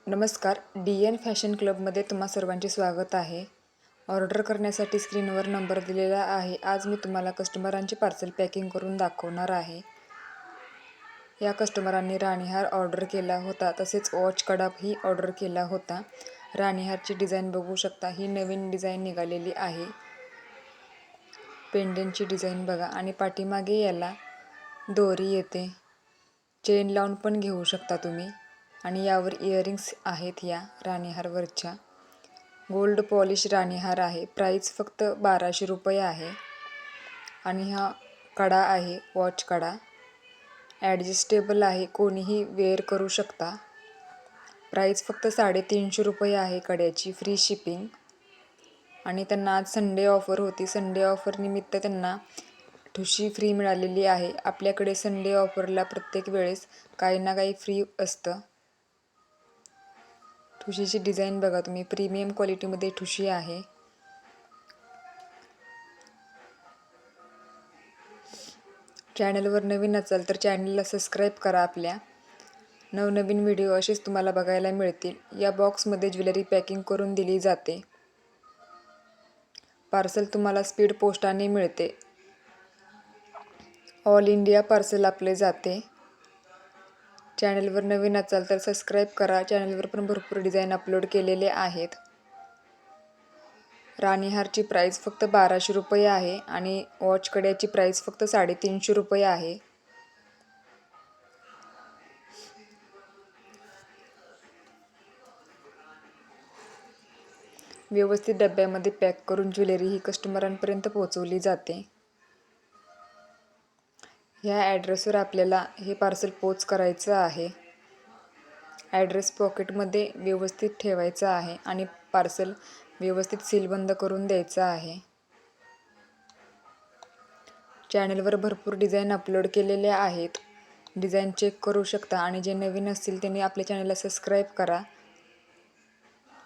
नमस्कार, DN fashion क्लबमध्ये तुम्हा सर्वांचे स्वागत आहे. ऑर्डर करण्यासाठी स्क्रीनवर नंबर दिलेला आहे. आज मी तुम्हाला कस्टमरांचे पार्सल पॅकिंग करून दाखवणार आहे. या कस्टमरांनी राणीहार ऑर्डर केला होता, तसेच वॉच कडाही ऑर्डर केला होता. राणीहारची डिझाईन बघू शकता, ही नवीन डिझाईन निघालेली आहे. पेंडेंटची डिझाईन बघा आणि पाठीमागे याला दोरी येते. चेन लावून पण घेऊ शकता तुम्ही. आणि यावर इयरिंग्स आहेत या राणीहारवरच्या. गोल्ड पॉलिश राणीहार आहे. प्राईस फक्त 1200 रुपये आहे. आणि हा कडा आहे, वॉच कडा. ॲडजस्टेबल आहे, कोणीही वेअर करू शकता. प्राईस फक्त 350 रुपये आहे कड्याची, फ्री शिपिंग. आणि त्यांना आज संडे ऑफर होती. संडे ऑफर निमित्त त्यांना ठुशी फ्री मिळालेली आहे. आपल्याकडे संडे ऑफरला प्रत्येक वेळेस काही ना काही फ्री असतं. ठुशीची डिझाईन बघा तुम्ही, प्रीमियम क्वालिटीमध्ये ठुशी आहे. चॅनलवर नवीन असाल तर चॅनलला सबस्क्राईब करा. आपल्या नवनवीन व्हिडिओ असेच तुम्हाला बघायला मिळतील. या बॉक्समध्ये ज्वेलरी पॅकिंग करून दिली जाते. पार्सल तुम्हाला स्पीड पोस्टाने मिळते. ऑल इंडिया पार्सल आपले जाते. चॅनलवर नवीन असाल तर सबस्क्राईब करा. चॅनलवर पण भरपूर डिझाईन अपलोड केलेले आहेत. राणीहारची प्राईस फक्त 1200 रुपये आहे आणि वॉच कड्याची प्राईस फक्त 350 रुपये आहे. व्यवस्थित डब्यामध्ये पॅक करून ज्वेलरी ही कस्टमरांपर्यंत पोहोचवली जाते. ह्या ॲड्रेसवर आपल्याला हे पार्सल पोच करायचं आहे. ॲड्रेस पॉकेटमध्ये व्यवस्थित ठेवायचा आहे आणि पार्सल व्यवस्थित सीलबंद करून द्यायचं आहे. चॅनलवर भरपूर डिझाईन अपलोड केलेले आहेत. डिझाईन चेक करू शकता आणि जे नवीन असतील त्यांनी आपल्या चॅनलला सबस्क्राईब करा.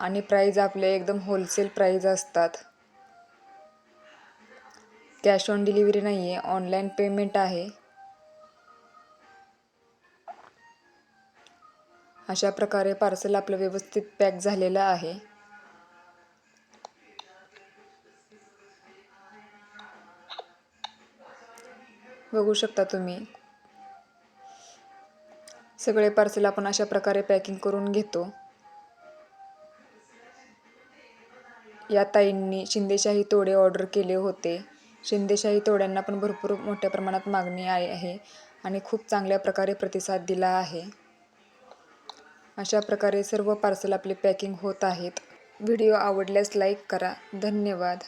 आणि प्राईज आपले एकदम होलसेल प्राईज असतात. कॅश ऑन डिलिव्हरी नाही आहे, ऑनलाईन पेमेंट आहे. अशा प्रकारे पार्सल आपलं व्यवस्थित पॅक झालेलं आहे. बघू शकता तुम्ही. सगळे पार्सल आपण अशा प्रकारे पॅकिंग करून घेतो. या ताईंनी शिंदेशाही तोडे ऑर्डर केले होते. शिंदेशाही तोड्यांना पण भरपूर मोठ्या प्रमाणात मागणी आहे आणि खूप चांगल्या प्रकारे प्रतिसाद दिला आहे. अशा प्रकारे सर्व पार्सल आपले पॅकिंग होत आहेत. व्हिडिओ आवडल्यास लाईक करा. धन्यवाद.